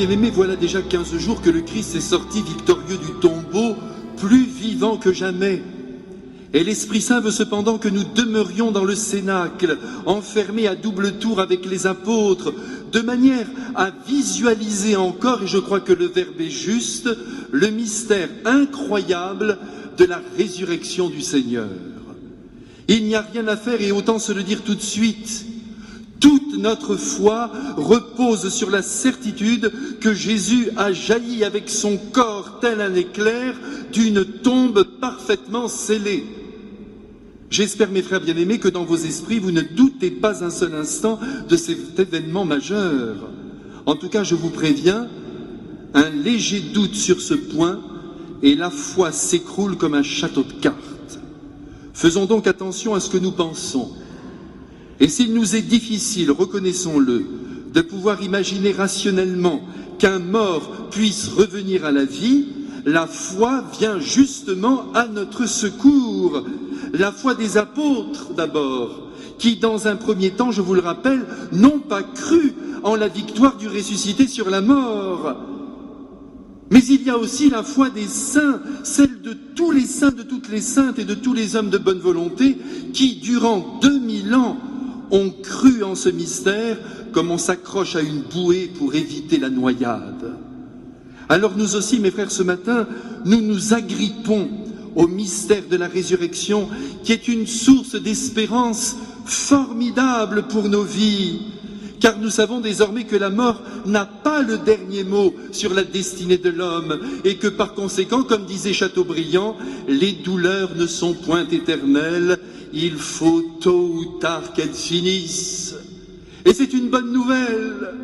bien-aimés, voilà déjà 15 jours que le Christ est sorti victorieux du tombeau, plus vivant que jamais. Et l'Esprit Saint veut cependant que nous demeurions dans le cénacle, enfermés à double tour avec les apôtres, de manière à visualiser encore, et je crois que le verbe est juste, le mystère incroyable de la résurrection du Seigneur. Il n'y a rien à faire, et autant se le dire tout de suite. Toute notre foi repose sur la certitude que Jésus a jailli avec son corps tel un éclair d'une tombe parfaitement scellée. J'espère, mes frères bien-aimés, que dans vos esprits, vous ne doutez pas un seul instant de cet événement majeur. En tout cas, je vous préviens, un léger doute sur ce point et la foi s'écroule comme un château de cartes. Faisons donc attention à ce que nous pensons. Et s'il nous est difficile, reconnaissons-le, de pouvoir imaginer rationnellement qu'un mort puisse revenir à la vie, la foi vient justement à notre secours. La foi des apôtres d'abord, qui dans un premier temps, je vous le rappelle, n'ont pas cru en la victoire du ressuscité sur la mort. Mais il y a aussi la foi des saints, celle de tous les saints, de toutes les saintes et de tous les hommes de bonne volonté qui, durant 2000 ans, ont cru en ce mystère comme on s'accroche à une bouée pour éviter la noyade. Alors nous aussi, mes frères, ce matin, nous nous agrippons au mystère de la résurrection, qui est une source d'espérance formidable pour nos vies, car nous savons désormais que la mort n'a pas le dernier mot sur la destinée de l'homme, et que par conséquent, comme disait Chateaubriand, les douleurs ne sont point éternelles, il faut tôt ou tard qu'elles finissent. Et c'est une bonne nouvelle.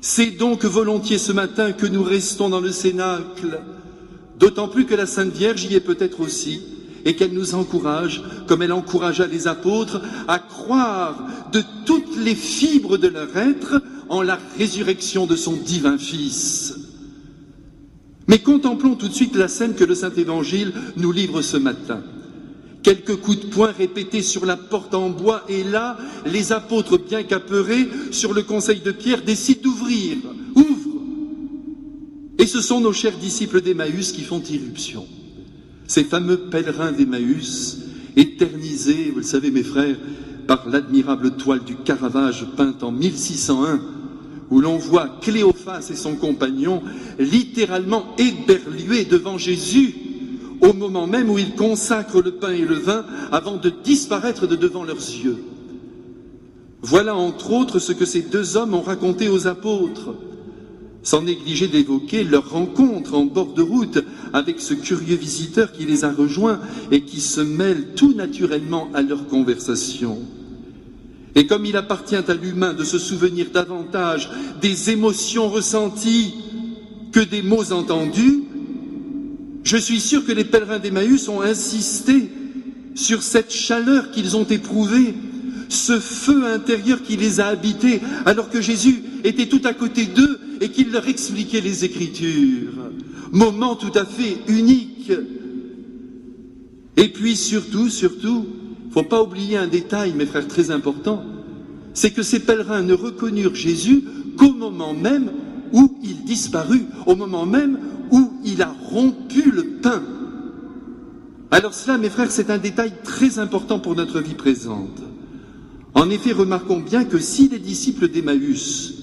C'est donc volontiers ce matin que nous restons dans le cénacle, d'autant plus que la Sainte Vierge y est peut-être aussi, et qu'elle nous encourage, comme elle encouragea les apôtres, à croire de toutes les fibres de leur être en la résurrection de son divin Fils. Mais contemplons tout de suite la scène que le Saint-Évangile nous livre ce matin. Quelques coups de poing répétés sur la porte en bois, et là, les apôtres, bien qu'apeurés, sur le conseil de Pierre, décident d'ouvrir. Ouvrent. Et ce sont nos chers disciples d'Emmaüs qui font irruption. Ces fameux pèlerins d'Emmaüs, éternisés, vous le savez mes frères, par l'admirable toile du Caravage peinte en 1601, où l'on voit Cléophas et son compagnon littéralement éberlués devant Jésus, au moment même où ils consacrent le pain et le vin avant de disparaître de devant leurs yeux. Voilà entre autres ce que ces deux hommes ont raconté aux apôtres, sans négliger d'évoquer leur rencontre en bord de route avec ce curieux visiteur qui les a rejoints et qui se mêle tout naturellement à leur conversation. Et comme il appartient à l'humain de se souvenir davantage des émotions ressenties que des mots entendus, je suis sûr que les pèlerins d'Emmaüs ont insisté sur cette chaleur qu'ils ont éprouvée, ce feu intérieur qui les a habités, alors que Jésus était tout à côté d'eux et qu'il leur expliquait les Écritures. Moment tout à fait unique. Et puis surtout, faut pas oublier un détail, mes frères, très important, c'est que ces pèlerins ne reconnurent Jésus qu'au moment même où il disparut, au moment même où il a rompu le pain. Alors cela, mes frères, c'est un détail très important pour notre vie présente. En effet, remarquons bien que si les disciples d'Emmaüs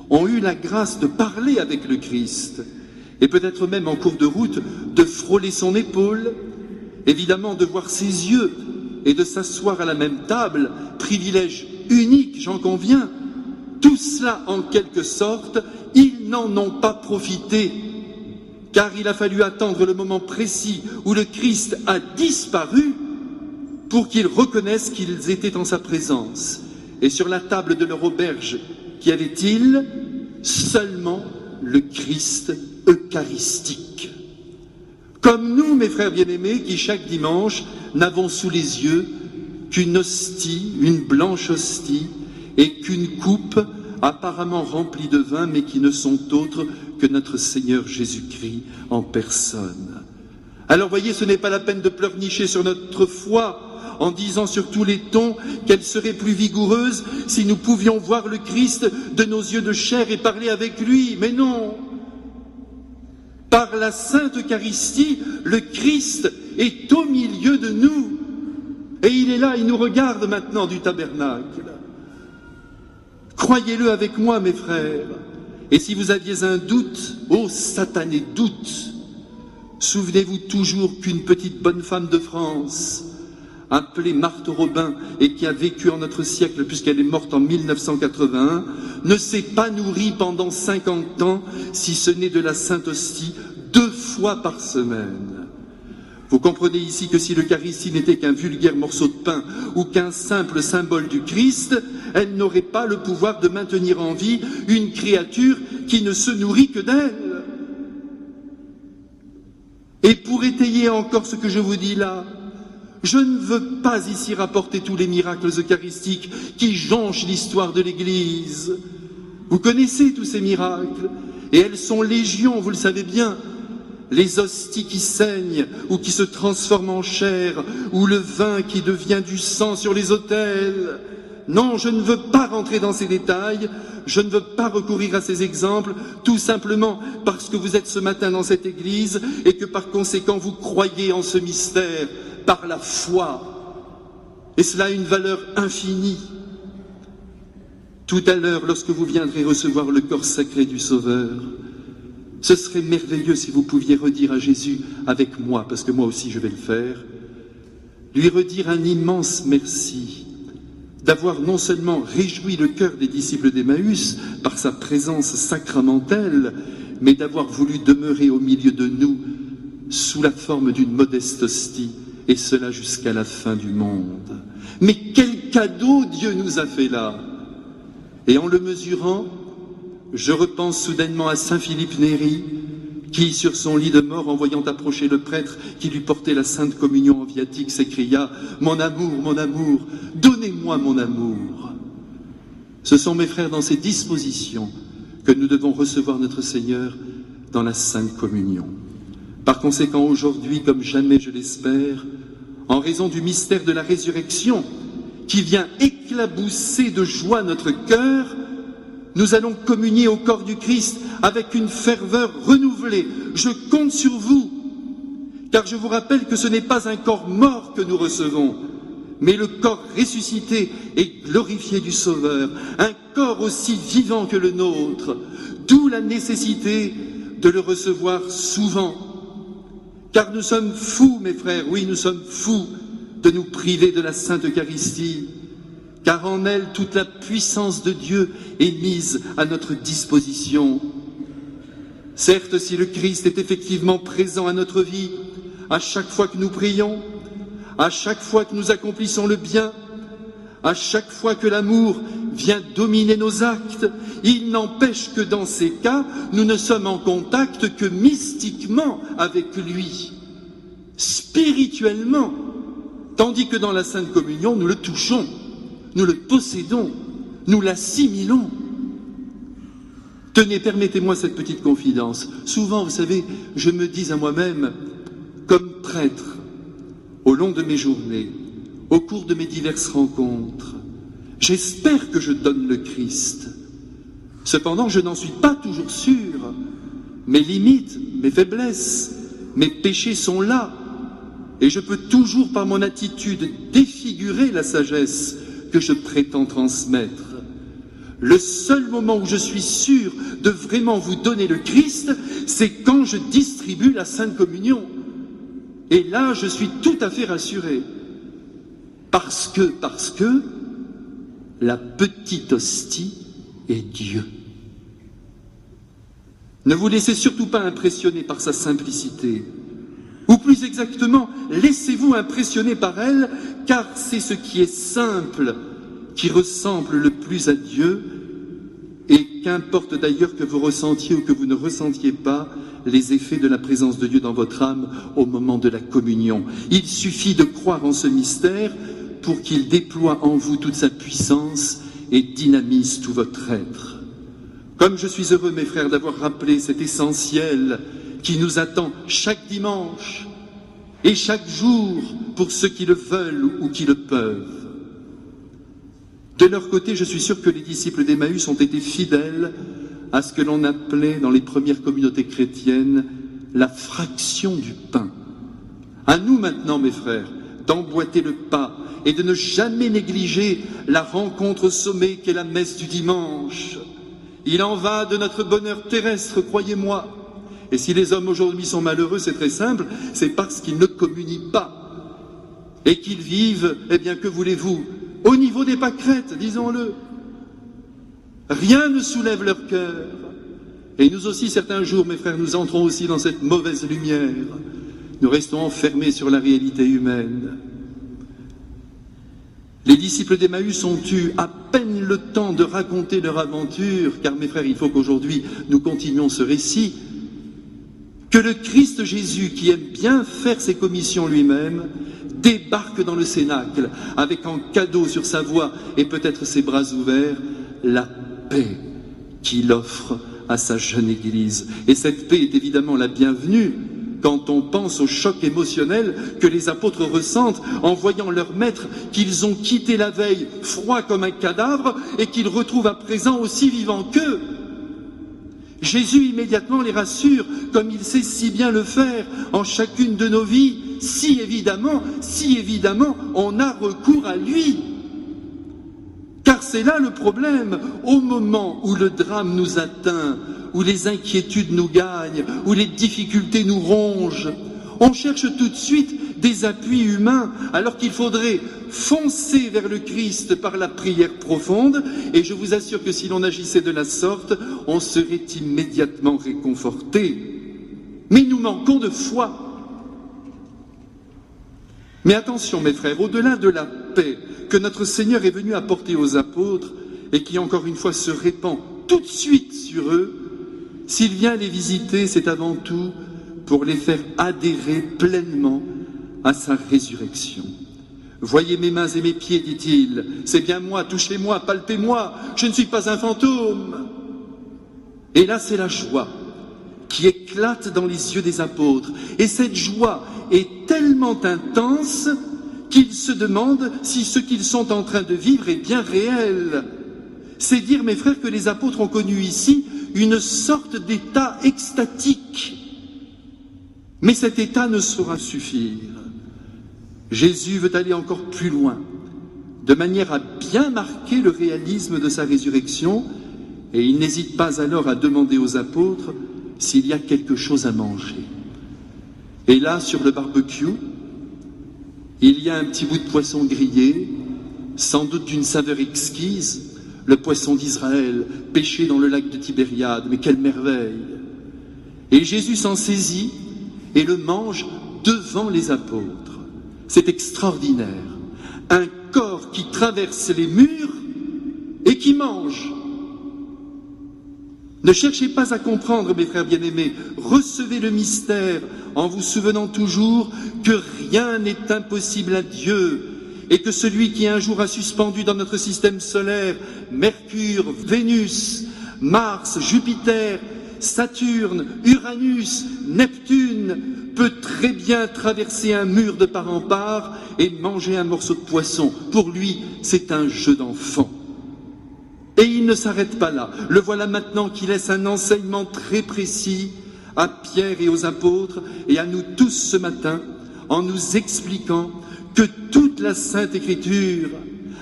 ont eu la grâce de parler avec le Christ, et peut-être même en cours de route de frôler son épaule, évidemment de voir ses yeux et de s'asseoir à la même table, privilège unique, j'en conviens, tout cela en quelque sorte, ils n'en ont pas profité, car il a fallu attendre le moment précis où le Christ a disparu pour qu'ils reconnaissent qu'ils étaient en sa présence. Et sur la table de leur auberge, qu'y avait-il? Seulement le Christ eucharistique. Comme nous, mes frères bien-aimés, qui chaque dimanche n'avons sous les yeux qu'une hostie, une blanche hostie, et qu'une coupe apparemment remplie de vin, mais qui ne sont autres que notre Seigneur Jésus-Christ en personne. Alors voyez, ce n'est pas la peine de pleurnicher sur notre foi en disant sur tous les tons qu'elle serait plus vigoureuse si nous pouvions voir le Christ de nos yeux de chair et parler avec lui. Mais non! Par la Sainte Eucharistie, le Christ est au milieu de nous. Et il est là, il nous regarde maintenant du tabernacle. Croyez-le avec moi, mes frères. Et si vous aviez un doute, ô satané doute, souvenez-vous toujours qu'une petite bonne femme de France, appelée Marthe Robin, et qui a vécu en notre siècle puisqu'elle est morte en 1981, ne s'est pas nourrie pendant 50 ans, si ce n'est de la Sainte Hostie, 2 fois par semaine. Vous comprenez ici que si l'Eucharistie n'était qu'un vulgaire morceau de pain ou qu'un simple symbole du Christ, elle n'aurait pas le pouvoir de maintenir en vie une créature qui ne se nourrit que d'elle. Et pour étayer encore ce que je vous dis là, je ne veux pas ici rapporter tous les miracles eucharistiques qui jonchent l'histoire de l'Église. Vous connaissez tous ces miracles, et elles sont légion, vous le savez bien. Les hosties qui saignent ou qui se transforment en chair, ou le vin qui devient du sang sur les autels. Non, je ne veux pas rentrer dans ces détails, je ne veux pas recourir à ces exemples, tout simplement parce que vous êtes ce matin dans cette église et que par conséquent vous croyez en ce mystère par la foi. Et cela a une valeur infinie. Tout à l'heure, lorsque vous viendrez recevoir le corps sacré du Sauveur, ce serait merveilleux si vous pouviez redire à Jésus avec moi, parce que moi aussi je vais le faire, lui redire un immense merci d'avoir non seulement réjoui le cœur des disciples d'Emmaüs par sa présence sacramentelle, mais d'avoir voulu demeurer au milieu de nous sous la forme d'une modeste hostie, et cela jusqu'à la fin du monde. Mais quel cadeau Dieu nous a fait là! Et en le mesurant, je repense soudainement à saint Philippe Néri, qui, sur son lit de mort, en voyant approcher le prêtre qui lui portait la sainte communion en viatique, s'écria « Mon amour, donnez-moi mon amour !» Ce sont, mes frères, dans ces dispositions que nous devons recevoir notre Seigneur dans la sainte communion. Par conséquent, aujourd'hui, comme jamais je l'espère, en raison du mystère de la résurrection, qui vient éclabousser de joie notre cœur, nous allons communier au corps du Christ avec une ferveur renouvelée. Je compte sur vous, car je vous rappelle que ce n'est pas un corps mort que nous recevons, mais le corps ressuscité et glorifié du Sauveur, un corps aussi vivant que le nôtre, d'où la nécessité de le recevoir souvent. Car nous sommes fous, mes frères, oui, nous sommes fous de nous priver de la Sainte Eucharistie, car en elle, toute la puissance de Dieu est mise à notre disposition. Certes, si le Christ est effectivement présent à notre vie, à chaque fois que nous prions, à chaque fois que nous accomplissons le bien, à chaque fois que l'amour vient dominer nos actes, il n'empêche que dans ces cas, nous ne sommes en contact que mystiquement avec lui, spirituellement, tandis que dans la Sainte Communion, nous le touchons. Nous le possédons, nous l'assimilons. Tenez, permettez-moi cette petite confidence. Souvent, vous savez, je me dis à moi-même, comme prêtre, au long de mes journées, au cours de mes diverses rencontres, j'espère que je donne le Christ. Cependant, je n'en suis pas toujours sûr. Mes limites, mes faiblesses, mes péchés sont là. Et je peux toujours, par mon attitude, défigurer la sagesse que je prétends transmettre. Le seul moment où je suis sûr de vraiment vous donner le Christ, c'est quand je distribue la Sainte Communion. Et là, je suis tout à fait rassuré. Parce que la petite hostie est Dieu. Ne vous laissez surtout pas impressionner par sa simplicité. Ou plus exactement, laissez-vous impressionner par elle, car c'est ce qui est simple qui ressemble le plus à Dieu, et qu'importe d'ailleurs que vous ressentiez ou que vous ne ressentiez pas les effets de la présence de Dieu dans votre âme au moment de la communion. Il suffit de croire en ce mystère pour qu'il déploie en vous toute sa puissance et dynamise tout votre être. Comme je suis heureux, mes frères, d'avoir rappelé cet essentiel qui nous attend chaque dimanche, et chaque jour pour ceux qui le veulent ou qui le peuvent. De leur côté, je suis sûr que les disciples d'Emmaüs ont été fidèles à ce que l'on appelait dans les premières communautés chrétiennes la fraction du pain. À nous maintenant, mes frères, d'emboîter le pas et de ne jamais négliger la rencontre au sommet qu'est la messe du dimanche. Il en va de notre bonheur terrestre, croyez-moi. Et si les hommes aujourd'hui sont malheureux, c'est très simple, c'est parce qu'ils ne communient pas. Et qu'ils vivent, eh bien, que voulez-vous, au niveau des pâquerettes, disons-le. Rien ne soulève leur cœur. Et nous aussi, certains jours, mes frères, nous entrons aussi dans cette mauvaise lumière. Nous restons enfermés sur la réalité humaine. Les disciples d'Emmaüs ont eu à peine le temps de raconter leur aventure, car mes frères, il faut qu'aujourd'hui nous continuions ce récit, que le Christ Jésus, qui aime bien faire ses commissions lui-même, débarque dans le cénacle avec en cadeau sur sa voix et peut-être ses bras ouverts, la paix qu'il offre à sa jeune Église. Et cette paix est évidemment la bienvenue quand on pense au choc émotionnel que les apôtres ressentent en voyant leur maître qu'ils ont quitté la veille froid comme un cadavre et qu'ils retrouvent à présent aussi vivant qu'eux. Jésus immédiatement les rassure, comme il sait si bien le faire en chacune de nos vies, si évidemment, on a recours à lui. Car c'est là le problème, au moment où le drame nous atteint, où les inquiétudes nous gagnent, où les difficultés nous rongent, on cherche tout de suite des appuis humains, alors qu'il faudrait foncer vers le Christ par la prière profonde, et je vous assure que si l'on agissait de la sorte, on serait immédiatement réconforté. Mais nous manquons de foi. Mais attention, mes frères, au-delà de la paix que notre Seigneur est venu apporter aux apôtres, et qui encore une fois se répand tout de suite sur eux, s'il vient les visiter, c'est avant tout pour les faire adhérer pleinement à sa résurrection. Voyez mes mains et mes pieds, dit-il, c'est bien moi, touchez-moi, palpez-moi, je ne suis pas un fantôme. Et là, c'est la joie qui éclate dans les yeux des apôtres. Et cette joie est tellement intense qu'ils se demandent si ce qu'ils sont en train de vivre est bien réel. C'est dire, mes frères, que les apôtres ont connu ici une sorte d'état extatique. Mais cet état ne saura suffire. Jésus veut aller encore plus loin, de manière à bien marquer le réalisme de sa résurrection, et il n'hésite pas alors à demander aux apôtres s'il y a quelque chose à manger. Et là, sur le barbecue, il y a un petit bout de poisson grillé, sans doute d'une saveur exquise, le poisson d'Israël, pêché dans le lac de Tibériade, mais quelle merveille! Et Jésus s'en saisit et le mange devant les apôtres. C'est extraordinaire. Un corps qui traverse les murs et qui mange. Ne cherchez pas à comprendre, mes frères bien-aimés, recevez le mystère en vous souvenant toujours que rien n'est impossible à Dieu et que celui qui un jour a suspendu dans notre système solaire Mercure, Vénus, Mars, Jupiter, Saturne, Uranus, Neptune, peut très bien traverser un mur de part en part et manger un morceau de poisson. Pour lui, c'est un jeu d'enfant. Et il ne s'arrête pas là. Le voilà maintenant qui laisse un enseignement très précis à Pierre et aux apôtres et à nous tous ce matin en nous expliquant que toute la Sainte Écriture,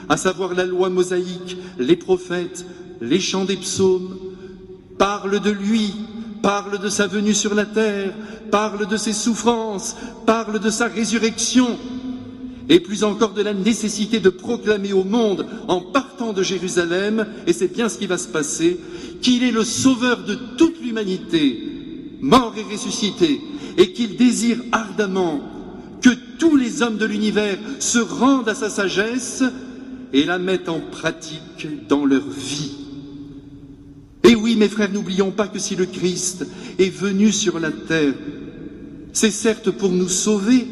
à savoir la loi mosaïque, les prophètes, les chants des psaumes, parle de lui, parle de sa venue sur la terre, parle de ses souffrances, parle de sa résurrection, et plus encore de la nécessité de proclamer au monde, en partant de Jérusalem, et c'est bien ce qui va se passer, qu'il est le sauveur de toute l'humanité, mort et ressuscité, et qu'il désire ardemment que tous les hommes de l'univers se rendent à sa sagesse et la mettent en pratique dans leur vie. Et oui, mes frères, n'oublions pas que si le Christ est venu sur la terre, c'est certes pour nous sauver,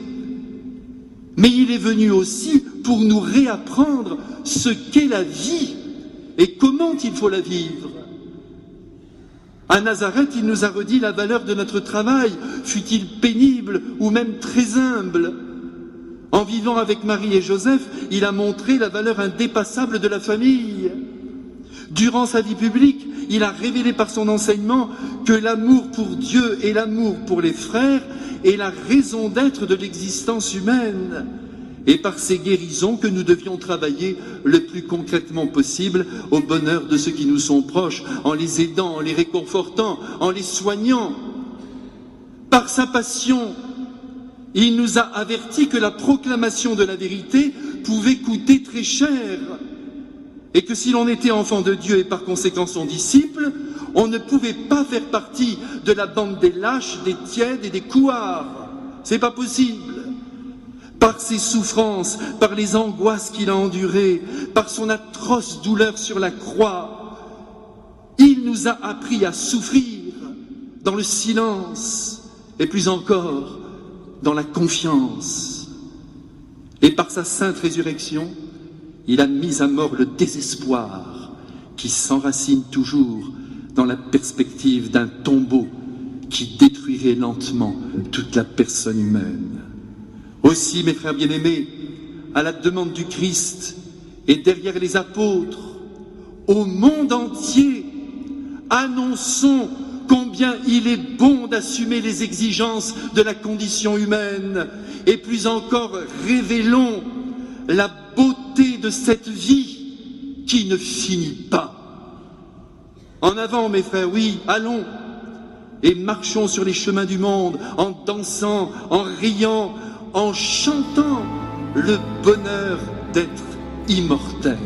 mais il est venu aussi pour nous réapprendre ce qu'est la vie et comment il faut la vivre. À Nazareth, il nous a redit la valeur de notre travail, fût-il pénible ou même très humble. En vivant avec Marie et Joseph, il a montré la valeur indépassable de la famille. Durant sa vie publique, il a révélé par son enseignement que l'amour pour Dieu et l'amour pour les frères est la raison d'être de l'existence humaine. Et par ces guérisons que nous devions travailler le plus concrètement possible au bonheur de ceux qui nous sont proches, en les aidant, en les réconfortant, en les soignant. Par sa passion, il nous a avertis que la proclamation de la vérité pouvait coûter très cher et que si l'on était enfant de Dieu et par conséquent son disciple, on ne pouvait pas faire partie de la bande des lâches, des tièdes et des couards. C'est pas possible. Par ses souffrances, par les angoisses qu'il a endurées, par son atroce douleur sur la croix, il nous a appris à souffrir dans le silence et plus encore dans la confiance. Et par sa sainte résurrection, il a mis à mort le désespoir qui s'enracine toujours dans la perspective d'un tombeau qui détruirait lentement toute la personne humaine. Aussi, mes frères bien-aimés, à la demande du Christ et derrière les apôtres, au monde entier, annonçons combien il est bon d'assumer les exigences de la condition humaine et plus encore révélons la beauté de cette vie qui ne finit pas. En avant, mes frères, oui, allons et marchons sur les chemins du monde en dansant, en riant, en chantant le bonheur d'être immortel.